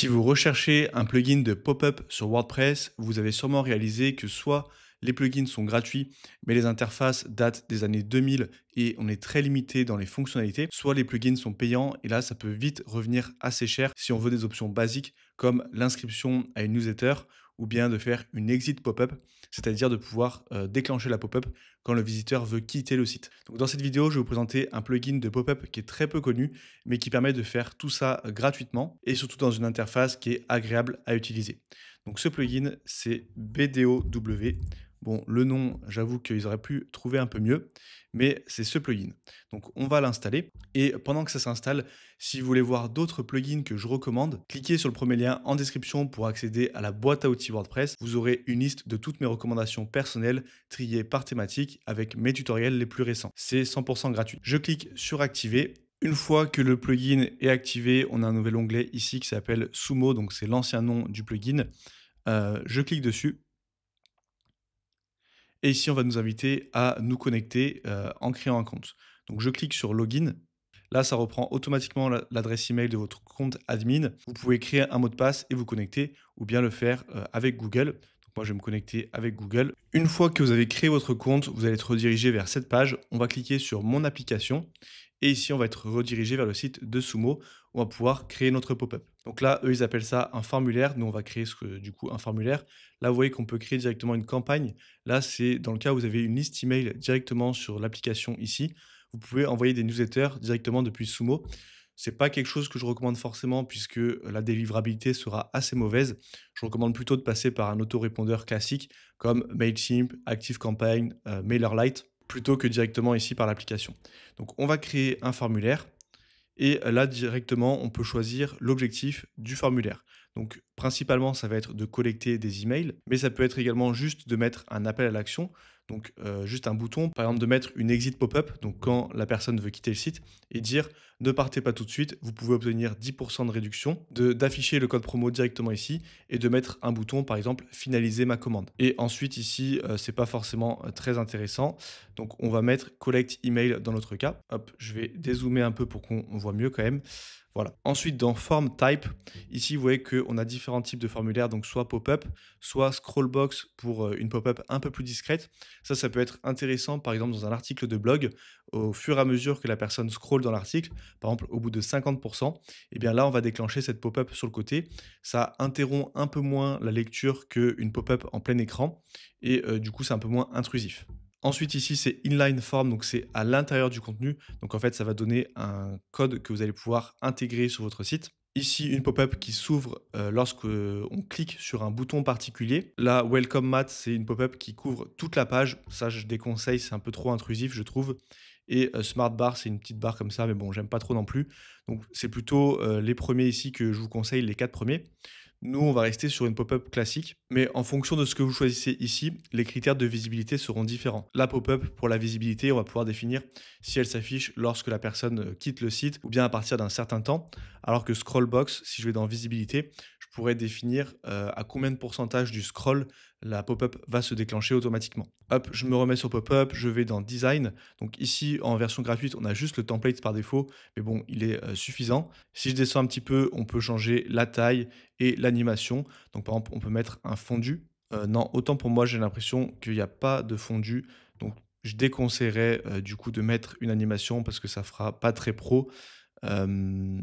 Si vous recherchez un plugin de pop-up sur WordPress, vous avez sûrement réalisé que soit les plugins sont gratuits, mais les interfaces datent des années 2000 et on est très limité dans les fonctionnalités, soit les plugins sont payants et là, ça peut vite revenir assez cher si on veut des options basiques comme l'inscription à une newsletter ou bien de faire une exit pop-up, c'est-à-dire de pouvoir déclencher la pop-up quand le visiteur veut quitter le site. Donc dans cette vidéo, je vais vous présenter un plugin de pop-up qui est très peu connu, mais qui permet de faire tout ça gratuitement et surtout dans une interface qui est agréable à utiliser. Donc ce plugin, c'est BDOW. Bon, le nom, j'avoue qu'ils auraient pu trouver un peu mieux, mais c'est ce plugin. Donc on va l'installer et pendant que ça s'installe, si vous voulez voir d'autres plugins que je recommande, cliquez sur le premier lien en description pour accéder à la boîte à outils WordPress. Vous aurez une liste de toutes mes recommandations personnelles triées par thématique avec mes tutoriels les plus récents. C'est 100% gratuit. Je clique sur activer. Une fois que le plugin est activé, on a un nouvel onglet ici qui s'appelle Sumo, donc c'est l'ancien nom du plugin. Je clique dessus. Et ici, on va nous inviter à nous connecter en créant un compte. Donc, je clique sur Login. Là, ça reprend automatiquement l'adresse email de votre compte admin. Vous pouvez créer un mot de passe et vous connecter ou bien le faire avec Google. Donc, moi, je vais me connecter avec Google. Une fois que vous avez créé votre compte, vous allez être redirigé vers cette page. On va cliquer sur Mon application. Et ici, on va être redirigé vers le site de Sumo où on va pouvoir créer notre pop-up. Donc là, eux, ils appellent ça un formulaire. Nous, on va créer du coup un formulaire. Là, vous voyez qu'on peut créer directement une campagne. Là, c'est dans le cas où vous avez une liste email directement sur l'application ici. Vous pouvez envoyer des newsletters directement depuis Sumo. C'est pas quelque chose que je recommande forcément puisque la délivrabilité sera assez mauvaise. Je recommande plutôt de passer par un autorépondeur classique comme Mailchimp, ActiveCampaign, MailerLite plutôt que directement ici par l'application. Donc on va créer un formulaire et là directement on peut choisir l'objectif du formulaire. Donc principalement ça va être de collecter des emails, mais ça peut être également juste de mettre un appel à l'action, donc juste un bouton, par exemple de mettre une exit pop-up, donc quand la personne veut quitter le site, et dire ne partez pas tout de suite, vous pouvez obtenir 10% de réduction, d'afficher le code promo directement ici et de mettre un bouton par exemple finaliser ma commande. Et ensuite ici c'est pas forcément très intéressant, donc on va mettre collect email dans notre cas. Hop, je vais dézoomer un peu pour qu'on voit mieux quand même. Voilà. Ensuite, dans Form Type, ici, vous voyez qu'on a différents types de formulaires, donc soit pop-up, soit scrollbox pour une pop-up un peu plus discrète. Ça peut être intéressant, par exemple, dans un article de blog, au fur et à mesure que la personne scrolle dans l'article, par exemple, au bout de 50%, et bien là, on va déclencher cette pop-up sur le côté. Ça interrompt un peu moins la lecture qu'une pop-up en plein écran, et du coup, c'est un peu moins intrusif. Ensuite, ici, c'est inline form, donc c'est à l'intérieur du contenu. Donc en fait, ça va donner un code que vous allez pouvoir intégrer sur votre site. Ici, une pop-up qui s'ouvre lorsque on clique sur un bouton particulier. Là, Welcome Mat, c'est une pop-up qui couvre toute la page. Ça, je déconseille, c'est un peu trop intrusif, je trouve. Et Smart Bar, c'est une petite barre comme ça, mais bon, j'aime pas trop non plus. Donc c'est plutôt les premiers ici que je vous conseille, les 4 premiers. Nous, on va rester sur une pop-up classique, mais en fonction de ce que vous choisissez ici, les critères de visibilité seront différents. La pop-up, pour la visibilité, on va pouvoir définir si elle s'affiche lorsque la personne quitte le site ou bien à partir d'un certain temps, alors que Scrollbox, si je vais dans visibilité, je pourrais définir à combien de pourcentage du scroll la pop-up va se déclencher automatiquement. Hop, je me remets sur pop-up, je vais dans design. Donc ici, en version gratuite, on a juste le template par défaut, mais bon, il est suffisant. Si je descends un petit peu, on peut changer la taille et l'animation. Donc par exemple, on peut mettre un fondu. Non, autant pour moi, j'ai l'impression qu'il n'y a pas de fondu. Donc je déconseillerais du coup de mettre une animation parce que ça fera pas très pro. Euh,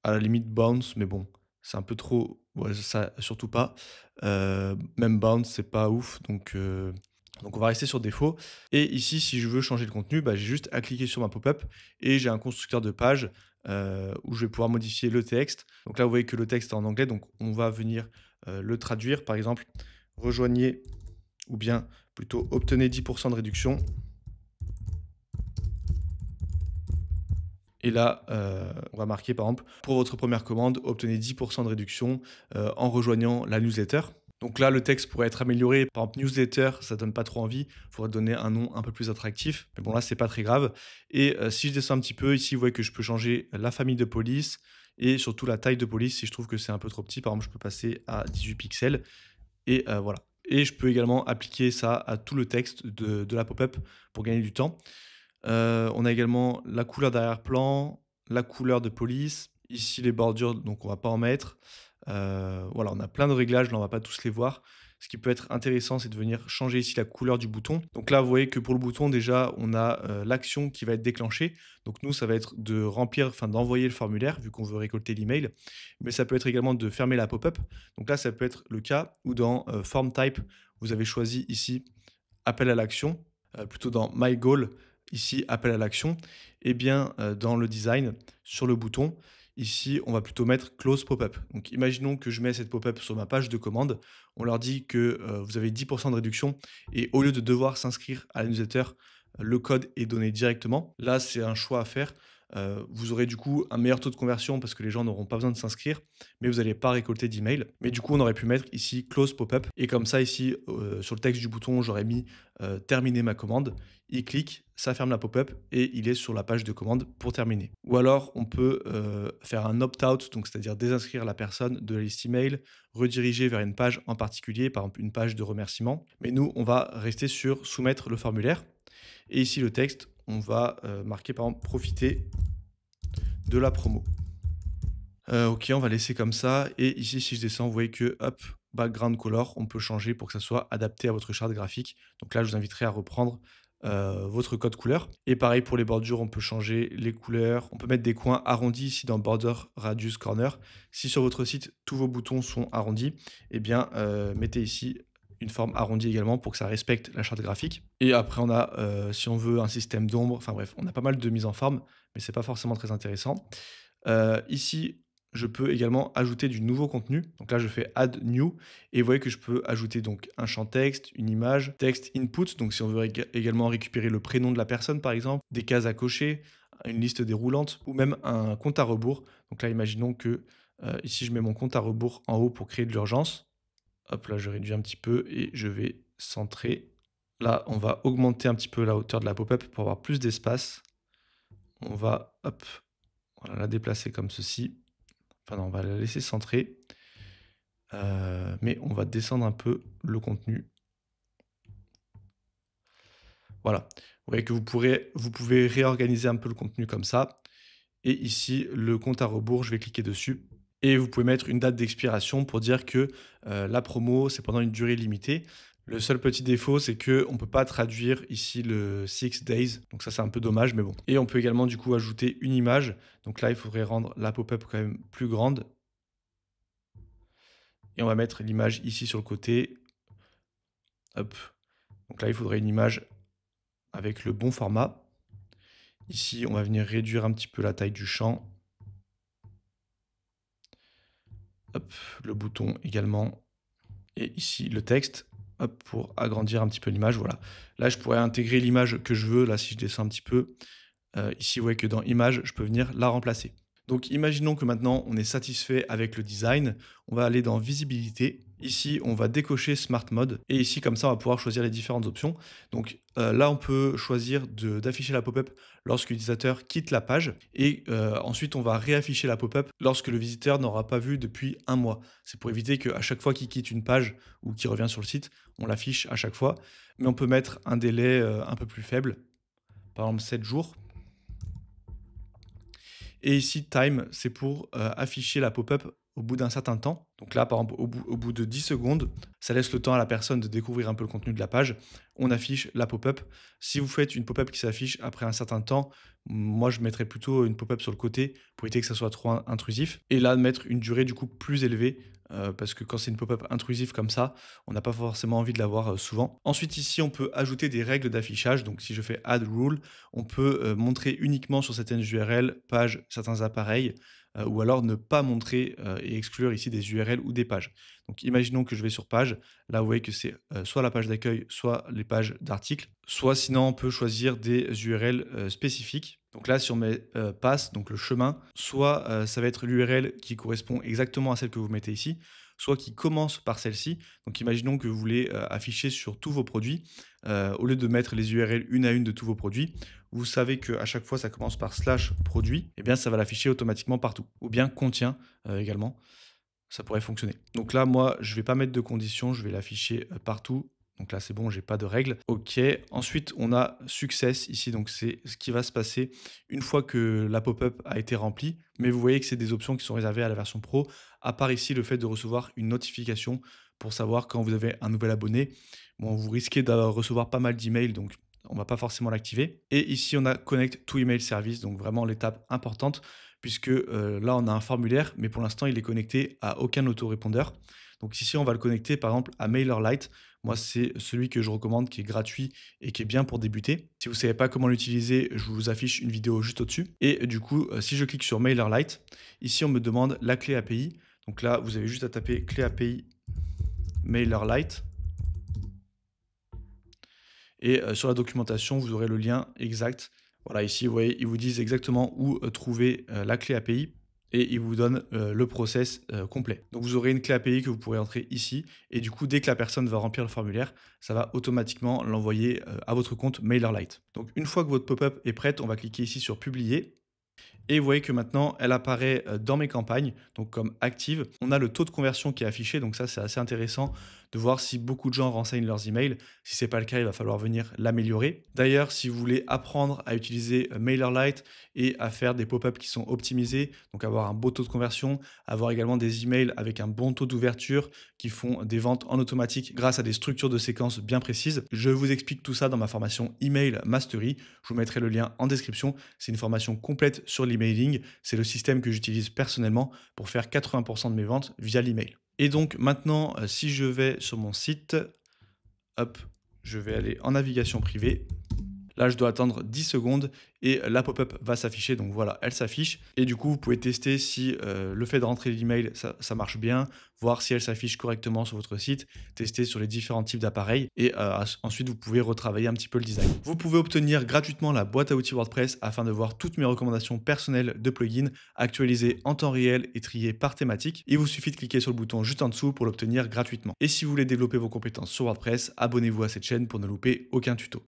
à la limite bounce, mais bon, c'est un peu trop, ouais, ça surtout pas. Même bounce, c'est pas ouf, donc on va rester sur défaut. Et ici, si je veux changer le contenu, bah, j'ai juste à cliquer sur ma pop-up et j'ai un constructeur de page où je vais pouvoir modifier le texte. Donc là, vous voyez que le texte est en anglais, donc on va venir le traduire. Par exemple, rejoignez ou bien plutôt obtenez 10% de réduction. Et là, on va marquer par exemple, pour votre première commande, obtenez 10% de réduction en rejoignant la newsletter. Donc là, le texte pourrait être amélioré. Par exemple, newsletter, ça donne pas trop envie. Il faudrait donner un nom un peu plus attractif. Mais bon, là, c'est pas très grave. Et si je descends un petit peu, ici, vous voyez que je peux changer la famille de police et surtout la taille de police si je trouve que c'est un peu trop petit. Par exemple, je peux passer à 18 pixels. Et voilà. Et je peux également appliquer ça à tout le texte de la pop-up pour gagner du temps. On a également la couleur d'arrière-plan, la couleur de police. Ici, les bordures, donc on va pas en mettre. Voilà, on a plein de réglages, là, on va pas tous les voir. Ce qui peut être intéressant, c'est de venir changer ici la couleur du bouton. Donc là, vous voyez que pour le bouton, déjà, on a l'action qui va être déclenchée. Donc nous, ça va être de remplir, enfin d'envoyer le formulaire, vu qu'on veut récolter l'email. Mais ça peut être également de fermer la pop-up. Donc là, ça peut être le cas où dans Form Type, vous avez choisi ici appel à l'action, plutôt dans My Goal, ici appel à l'action. Et bien dans le design, sur le bouton, ici, on va plutôt mettre close pop-up. Donc, imaginons que je mets cette pop-up sur ma page de commande. On leur dit que vous avez 10% de réduction et au lieu de devoir s'inscrire à la newsletter, le code est donné directement. Là, c'est un choix à faire. Vous aurez du coup un meilleur taux de conversion parce que les gens n'auront pas besoin de s'inscrire, mais vous n'allez pas récolter d'email. Mais du coup, on aurait pu mettre ici close pop-up et comme ça, ici, sur le texte du bouton, j'aurais mis terminer ma commande. Il clique, ça ferme la pop-up et il est sur la page de commande pour terminer. Ou alors, on peut faire un opt-out, donc c'est-à-dire désinscrire la personne de la liste email, rediriger vers une page en particulier, par exemple une page de remerciement. Mais nous, on va rester sur soumettre le formulaire. Et ici, le texte, on va marquer par exemple profiter de la promo. Ok, on va laisser comme ça. Et ici, si je descends, vous voyez que hop, background color, on peut changer pour que ça soit adapté à votre charte graphique. Donc là, je vous inviterai à reprendre votre code couleur. Et pareil pour les bordures, on peut changer les couleurs. On peut mettre des coins arrondis ici dans Border Radius Corner. Si sur votre site, tous vos boutons sont arrondis, eh bien, mettez ici une forme arrondie également pour que ça respecte la charte graphique. Et après, on a, si on veut, un système d'ombre. Enfin bref, on a pas mal de mise en forme, mais c'est pas forcément très intéressant. Ici, je peux également ajouter du nouveau contenu. Donc là, je fais Add New et vous voyez que je peux ajouter donc un champ texte, une image, texte input. Donc si on veut également récupérer le prénom de la personne, par exemple, des cases à cocher, une liste déroulante ou même un compte à rebours. Donc là, imaginons que ici, je mets mon compte à rebours en haut pour créer de l'urgence. Hop, là, je réduis un petit peu et je vais centrer. Là, on va augmenter un petit peu la hauteur de la pop-up pour avoir plus d'espace. On va, hop, voilà, la déplacer comme ceci. Enfin non, on va la laisser centrer. Mais on va descendre un peu le contenu. Voilà. Vous voyez que vous pouvez réorganiser un peu le contenu comme ça. Et ici, le compte à rebours, je vais cliquer dessus. Et vous pouvez mettre une date d'expiration pour dire que la promo, c'est pendant une durée limitée. Le seul petit défaut, c'est qu'on ne peut pas traduire ici le 6 days. Donc ça, c'est un peu dommage, mais bon. Et on peut également du coup ajouter une image. Donc là, il faudrait rendre la pop-up quand même plus grande. Et on va mettre l'image ici sur le côté. Hop. Donc là, il faudrait une image avec le bon format. Ici, on va venir réduire un petit peu la taille du champ. Hop, le bouton également. Et ici, le texte, hop, pour agrandir un petit peu l'image. Voilà. Là, je pourrais intégrer l'image que je veux. Là, si je descends un petit peu, ici, vous voyez que dans Image, je peux venir la remplacer. Donc, imaginons que maintenant, on est satisfait avec le design. On va aller dans Visibilité. Ici, on va décocher Smart Mode. Et ici, comme ça, on va pouvoir choisir les différentes options. Donc là, on peut choisir d'afficher la pop-up lorsque l'utilisateur quitte la page. Et ensuite, on va réafficher la pop-up lorsque le visiteur n'aura pas vu depuis un mois. C'est pour éviter qu'à chaque fois qu'il quitte une page ou qu'il revient sur le site, on l'affiche à chaque fois. Mais on peut mettre un délai un peu plus faible. Par exemple, 7 jours. Et ici, time, c'est pour afficher la pop-up au bout d'un certain temps. Donc là, par exemple, au bout de 10 secondes, ça laisse le temps à la personne de découvrir un peu le contenu de la page. On affiche la pop-up. Si vous faites une pop-up qui s'affiche après un certain temps, moi, je mettrais plutôt une pop-up sur le côté pour éviter que ça soit trop intrusif. Et là, mettre une durée du coup plus élevée parce que quand c'est une pop-up intrusive comme ça, on n'a pas forcément envie de l'avoir souvent. Ensuite, ici, on peut ajouter des règles d'affichage. Donc, si je fais Add Rule, on peut montrer uniquement sur certaines URL, pages, certains appareils, ou alors ne pas montrer et exclure ici des URL ou des pages. Donc, imaginons que je vais sur page. Là, vous voyez que c'est soit la page d'accueil, soit les pages d'articles. Soit sinon, on peut choisir des URL spécifiques. Donc là, si on met pass, donc le chemin, soit ça va être l'URL qui correspond exactement à celle que vous mettez ici, soit qui commence par celle-ci. Donc imaginons que vous voulez afficher sur tous vos produits, au lieu de mettre les URL une à une de tous vos produits, vous savez qu'à chaque fois ça commence par /produit, et bien ça va l'afficher automatiquement partout. Ou bien contient également, ça pourrait fonctionner. Donc là, moi, je ne vais pas mettre de conditions, je vais l'afficher partout. Donc là, c'est bon, j'ai pas de règles. OK. Ensuite, on a Success ici. Donc, c'est ce qui va se passer une fois que la pop-up a été remplie. Mais vous voyez que c'est des options qui sont réservées à la version pro, à part ici le fait de recevoir une notification pour savoir quand vous avez un nouvel abonné. Bon, vous risquez de recevoir pas mal d'emails, donc on va pas forcément l'activer. Et ici, on a Connect to Email Service, donc vraiment l'étape importante, puisque là, on a un formulaire, mais pour l'instant, il est connecté à aucun autorépondeur. Donc ici, on va le connecter par exemple à MailerLite. Moi, c'est celui que je recommande, qui est gratuit et qui est bien pour débuter. Si vous ne savez pas comment l'utiliser, je vous affiche une vidéo juste au-dessus. Et du coup, si je clique sur MailerLite, ici, on me demande la clé API. Donc là, vous avez juste à taper clé API MailerLite. Et sur la documentation, vous aurez le lien exact. Voilà, ici, vous voyez, ils vous disent exactement où trouver la clé API et ils vous donnent le process complet. Donc, vous aurez une clé API que vous pourrez entrer ici et du coup, dès que la personne va remplir le formulaire, ça va automatiquement l'envoyer à votre compte MailerLite. Donc, une fois que votre pop-up est prête, on va cliquer ici sur Publier. Et vous voyez que maintenant, elle apparaît dans mes campagnes, donc comme active. On a le taux de conversion qui est affiché, donc ça, c'est assez intéressant de voir si beaucoup de gens renseignent leurs emails. Si ce n'est pas le cas, il va falloir venir l'améliorer. D'ailleurs, si vous voulez apprendre à utiliser MailerLite et à faire des pop-up qui sont optimisés, donc avoir un beau taux de conversion, avoir également des emails avec un bon taux d'ouverture qui font des ventes en automatique grâce à des structures de séquences bien précises, je vous explique tout ça dans ma formation Email Mastery. Je vous mettrai le lien en description. C'est une formation complète sur l'emailing. C'est le système que j'utilise personnellement pour faire 80% de mes ventes via l'email. Et donc maintenant, si je vais sur mon site, hop, je vais aller en navigation privée. Là, je dois attendre 10 secondes et la pop-up va s'afficher. Donc voilà, elle s'affiche. Et du coup, vous pouvez tester si le fait de rentrer l'email, ça marche bien, voir si elle s'affiche correctement sur votre site, tester sur les différents types d'appareils. Et ensuite, vous pouvez retravailler un petit peu le design. Vous pouvez obtenir gratuitement la boîte à outils WordPress afin de voir toutes mes recommandations personnelles de plugins actualisées en temps réel et triées par thématique. Il vous suffit de cliquer sur le bouton juste en dessous pour l'obtenir gratuitement. Et si vous voulez développer vos compétences sur WordPress, abonnez-vous à cette chaîne pour ne louper aucun tuto.